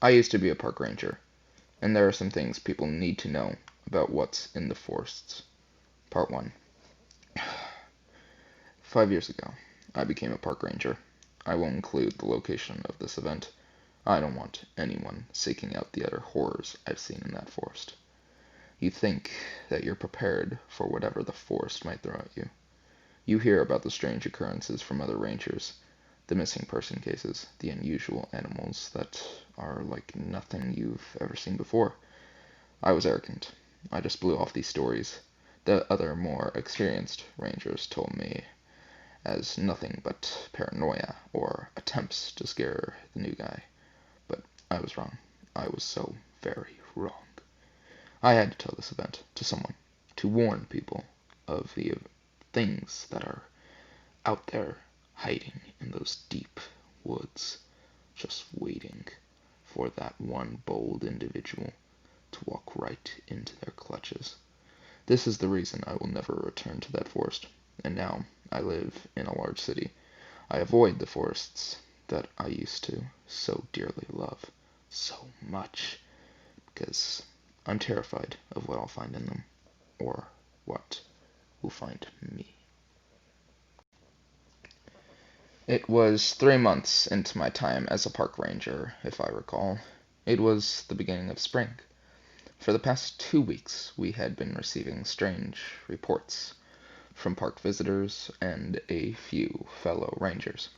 I used to be a park ranger, and there are some things people need to know about what's in the forests. Part 1. 5 years ago, I became a park ranger. I won't include the location of this event. I don't want anyone seeking out the utter horrors I've seen in that forest. You think that you're prepared for whatever the forest might throw at you. You hear about the strange occurrences from other rangers, the missing person cases, the unusual animals that are like nothing you've ever seen before. I was arrogant. I just blew off these stories. The other more experienced rangers told me as nothing but paranoia or attempts to scare the new guy. But I was wrong. I was so very wrong. I had to tell this event to someone, to warn people of the things that are out there hiding in those deep woods, just waiting for that one bold individual to walk right into their clutches. This is the reason I will never return to that forest, and now I live in a large city. I avoid the forests that I used to so dearly love, so much, because I'm terrified of what I'll find in them, or what will find me. It was 3 months into my time as a park ranger, if I recall. It was the beginning of spring. For the past 2 weeks, we had been receiving strange reports from park visitors and a few fellow rangers.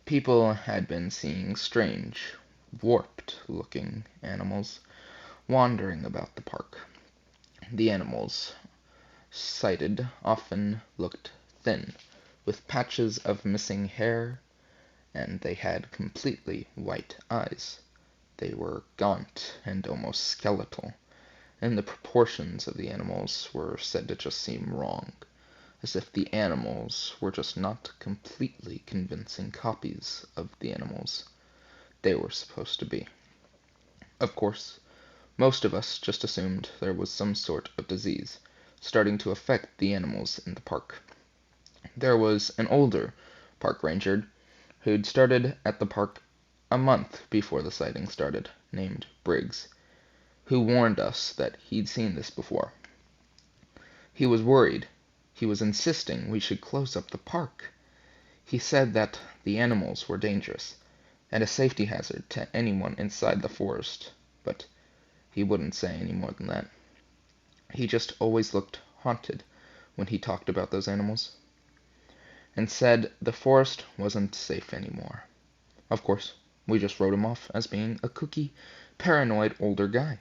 People had been seeing strange, warped-looking animals wandering about the park. The animals sighted often looked thin, with patches of missing hair, and they had completely white eyes. They were gaunt and almost skeletal, and the proportions of the animals were said to just seem wrong, as if the animals were just not completely convincing copies of the animals they were supposed to be. Of course, most of us just assumed there was some sort of disease starting to affect the animals in the park. There was an older park ranger who'd started at the park a month before the sighting started, named Briggs, who warned us that he'd seen this before. He was worried. He was insisting we should close up the park. He said that the animals were dangerous and a safety hazard to anyone inside the forest, but he wouldn't say any more than that. He just always looked haunted when he talked about those animals, and said the forest wasn't safe anymore. Of course, we just wrote him off as being a kooky, paranoid older guy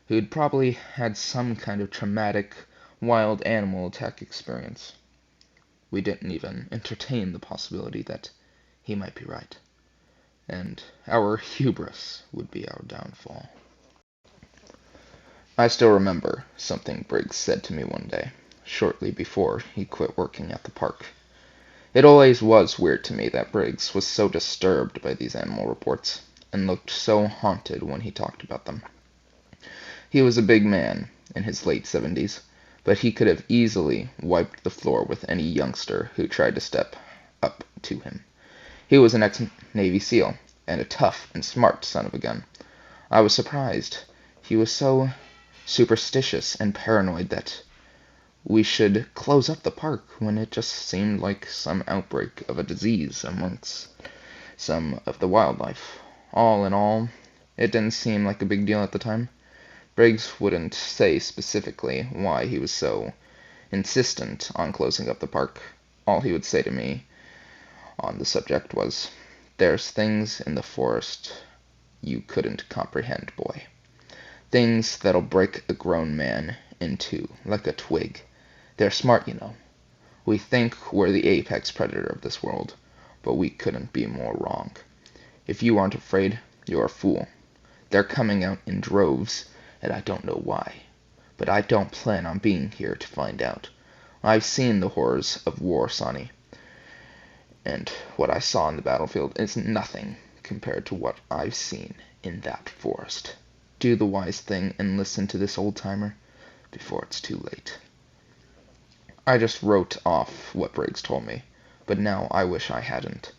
who'd probably had some kind of traumatic wild animal attack experience. We didn't even entertain the possibility that he might be right, and our hubris would be our downfall. I still remember something Briggs said to me one day, shortly before he quit working at the park. It always was weird to me that Briggs was so disturbed by these animal reports, and looked so haunted when he talked about them. He was a big man, in his late 70s, but he could have easily wiped the floor with any youngster who tried to step up to him. He was an ex-Navy SEAL, and a tough and smart son of a gun. I was surprised. He was so superstitious and paranoid that we should close up the park when it just seemed like some outbreak of a disease amongst some of the wildlife. All in all, it didn't seem like a big deal at the time. Briggs wouldn't say specifically why he was so insistent on closing up the park. All he would say to me on the subject was, "There's things in the forest you couldn't comprehend, boy. Things that'll break a grown man in two, like a twig. They're smart, you know. We think we're the apex predator of this world, but we couldn't be more wrong. If you aren't afraid, you're a fool. They're coming out in droves, and I don't know why. But I don't plan on being here to find out. I've seen the horrors of war, Sonny, and what I saw on the battlefield is nothing compared to what I've seen in that forest. Do the wise thing and listen to this old-timer before it's too late." I just wrote off what Briggs told me, but now I wish I hadn't.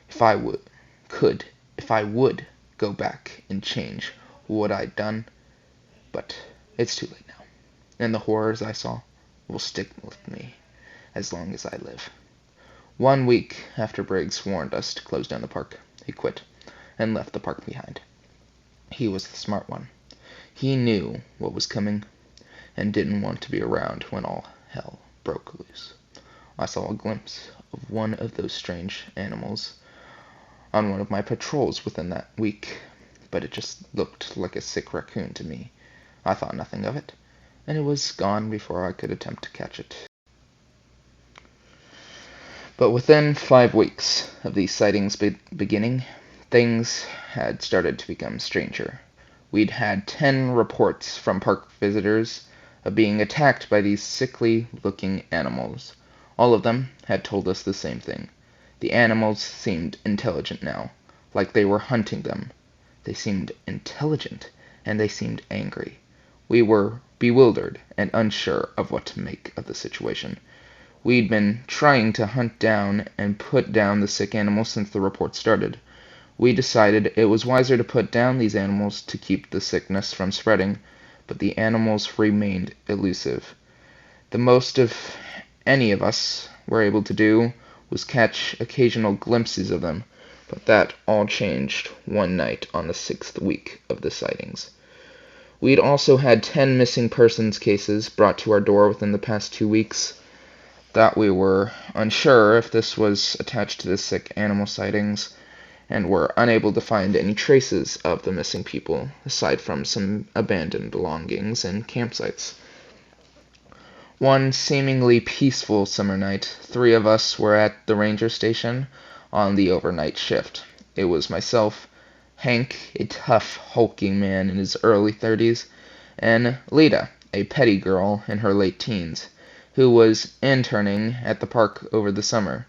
If I would, go back and change what I'd done, but it's too late now, and the horrors I saw will stick with me as long as I live. 1 week after Briggs warned us to close down the park, he quit and left the park behind. He was the smart one. He knew what was coming and didn't want to be around when all hell broke loose. I saw a glimpse of one of those strange animals on one of my patrols within that week, but it just looked like a sick raccoon to me. I thought nothing of it, and it was gone before I could attempt to catch it. But within 5 weeks of these sightings beginning, things had started to become stranger. We'd had 10 reports from park visitors of being attacked by these sickly-looking animals. All of them had told us the same thing. The animals seemed intelligent now, like they were hunting them. They seemed intelligent, and they seemed angry. We were bewildered and unsure of what to make of the situation. We'd been trying to hunt down and put down the sick animals since the report started. We decided it was wiser to put down these animals to keep the sickness from spreading, but the animals remained elusive. The most of any of us were able to do was catch occasional glimpses of them, but that all changed one night on the 6th week of the sightings. We'd also had 10 missing persons cases brought to our door within the past 2 weeks. That we were unsure if this was attached to the sick animal sightings, and were unable to find any traces of the missing people, aside from some abandoned belongings and campsites. One seemingly peaceful summer night, 3 of us were at the ranger station on the overnight shift. It was myself, Hank, a tough, hulking man in his early 30s, and Lita, a petty girl in her late teens, who was interning at the park over the summer.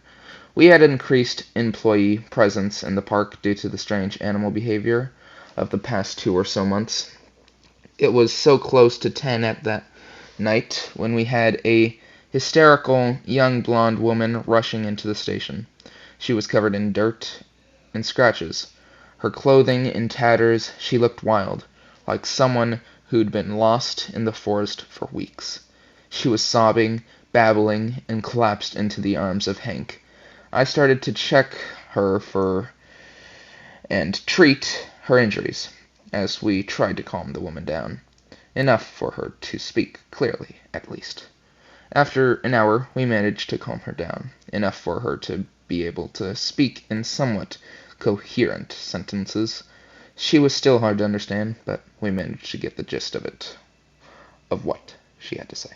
We had increased employee presence in the park due to the strange animal behavior of the past 2 or so months. It was so close to 10 at that night when we had a hysterical young blonde woman rushing into the station. She was covered in dirt and scratches. Her clothing in tatters, she looked wild, like someone who'd been lost in the forest for weeks. She was sobbing, babbling, and collapsed into the arms of Hank. I started to check her for and treat her injuries, as we tried to calm the woman down. Enough for her to speak clearly, at least. After an hour, we managed to calm her down, enough for her to be able to speak in somewhat coherent sentences. She was still hard to understand, but we managed to get the gist of it, of what she had to say.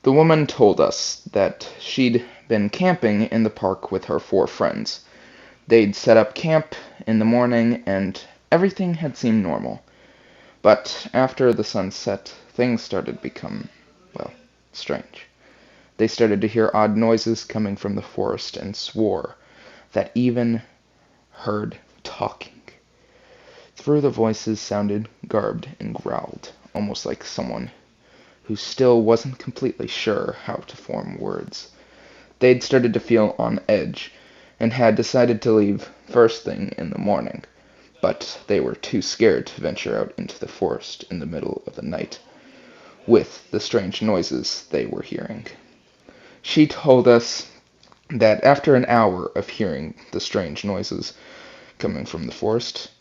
The woman told us that she'd been camping in the park with her 4 friends. They'd set up camp in the morning, and everything had seemed normal. But after the sun set, things started to become, well, strange. They started to hear odd noises coming from the forest and swore that even heard talking. Through the voices sounded garbed and growled, almost like someone who still wasn't completely sure how to form words. They'd started to feel on edge and had decided to leave first thing in the morning, but they were too scared to venture out into the forest in the middle of the night with the strange noises they were hearing. She told us that after an hour of hearing the strange noises coming from the forest,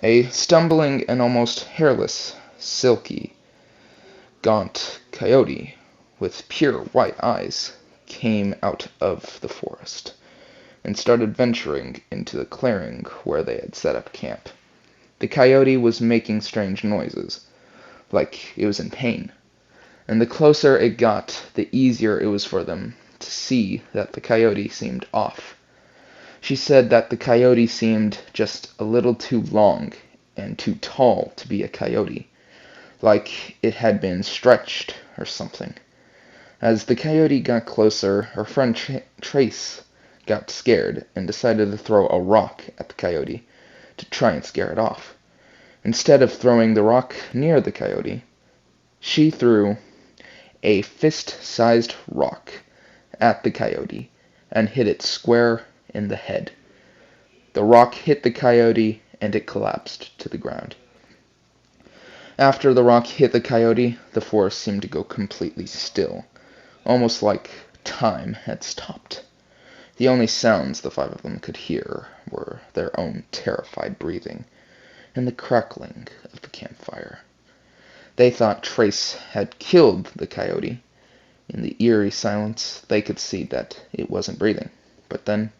a stumbling and almost hairless, silky, gaunt coyote with pure white eyes came out of the forest and started venturing into the clearing where they had set up camp. The coyote was making strange noises, like it was in pain, and the closer it got, the easier it was for them to see that the coyote seemed off. She said that the coyote seemed just a little too long and too tall to be a coyote, like it had been stretched or something. As the coyote got closer, her friend Trace got scared and decided to throw a rock at the coyote to try and scare it off. Instead of throwing the rock near the coyote, she threw a fist-sized rock at the coyote and hit it square in the head. The rock hit the coyote and it collapsed to the ground. After the rock hit the coyote, the forest seemed to go completely still, almost like time had stopped. The only sounds the five of them could hear were their own terrified breathing and the crackling of the campfire. They thought Trace had killed the coyote. In the eerie silence, they could see that it wasn't breathing. But then,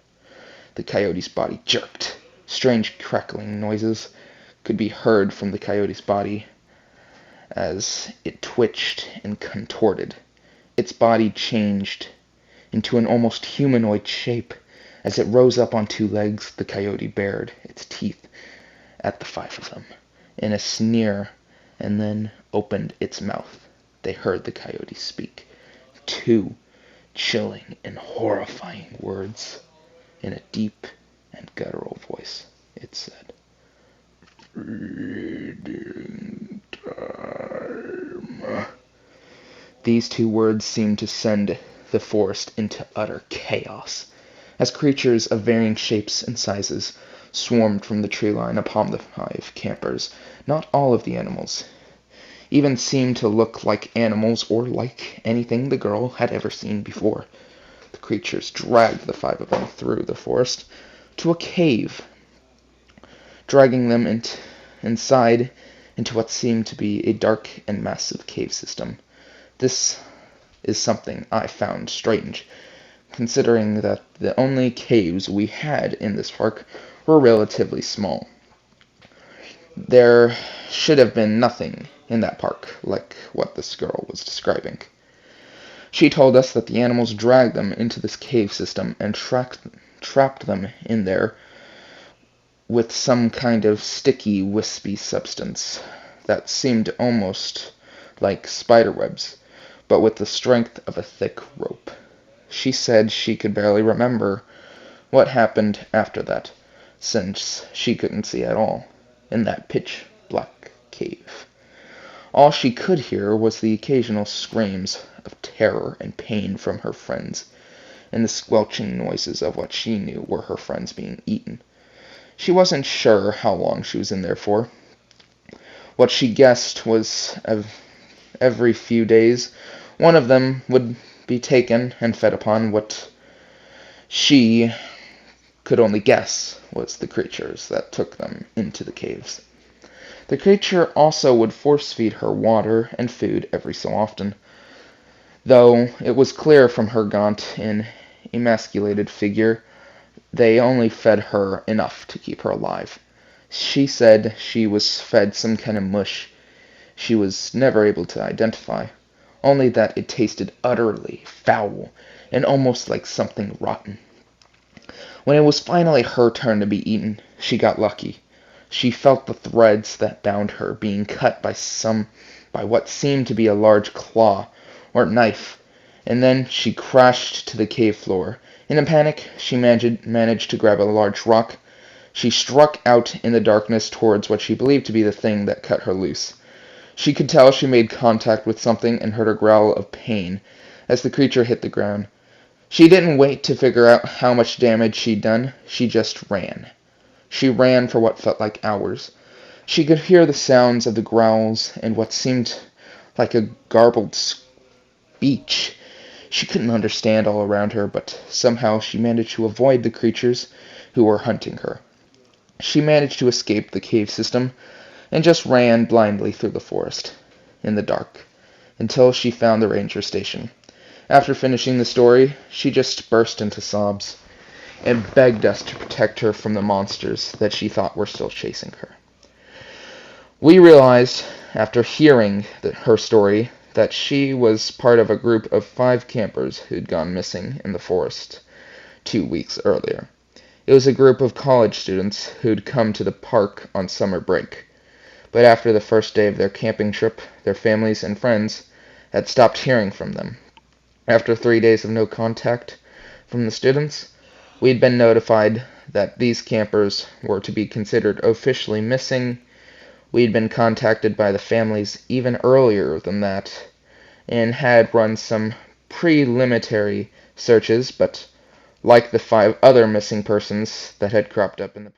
the coyote's body jerked. Strange crackling noises could be heard from the coyote's body as it twitched and contorted. Its body changed into an almost humanoid shape. As it rose up on two legs, the coyote bared its teeth at the five of them in a sneer and then opened its mouth. They heard the coyote speak. Two chilling and horrifying words. In a deep and guttural voice, it said, "Feeding time." These two words seemed to send the forest into utter chaos, as creatures of varying shapes and sizes swarmed from the tree line upon the five campers. Not all of the animals even seemed to look like animals or like anything the girl had ever seen before. The creatures dragged the five of them through the forest to a cave, dragging them inside into what seemed to be a dark and massive cave system. This is something I found strange, considering that the only caves we had in this park were relatively small. There should have been nothing in that park like what this girl was describing. She told us that the animals dragged them into this cave system and trapped them in there with some kind of sticky, wispy substance that seemed almost like spider webs, but with the strength of a thick rope. She said she could barely remember what happened after that, since she couldn't see at all in that pitch-black cave. All she could hear was the occasional screams of terror and pain from her friends, and the squelching noises of what she knew were her friends being eaten. She wasn't sure how long she was in there for. What she guessed was every few days, one of them would be taken and fed upon what she could only guess was the creatures that took them into the caves. The creature also would force-feed her water and food every so often, though it was clear from her gaunt and emasculated figure they only fed her enough to keep her alive. She said she was fed some kind of mush she was never able to identify, only that it tasted utterly foul and almost like something rotten. When it was finally her turn to be eaten, she got lucky. She felt the threads that bound her being cut by what seemed to be a large claw or knife, and then she crashed to the cave floor. In a panic, she managed to grab a large rock. She struck out in the darkness towards what she believed to be the thing that cut her loose. She could tell she made contact with something and heard a growl of pain as the creature hit the ground. She didn't wait to figure out how much damage she'd done. She just ran. She ran for what felt like hours. She could hear the sounds of the growls and what seemed like a garbled speech she couldn't understand all around her, but somehow she managed to avoid the creatures who were hunting her. She managed to escape the cave system and just ran blindly through the forest in the dark until she found the ranger station. After finishing the story, she just burst into sobs and begged us to protect her from the monsters that she thought were still chasing her. We realized, after hearing her story, that she was part of a group of 5 campers who'd gone missing in the forest 2 weeks earlier. It was a group of college students who'd come to the park on summer break. But after the first day of their camping trip, their families and friends had stopped hearing from them. After 3 days of no contact from the students, we'd been notified that these campers were to be considered officially missing. We'd been contacted by the families even earlier than that and had run some preliminary searches, but like the 5 other missing persons that had cropped up in the past,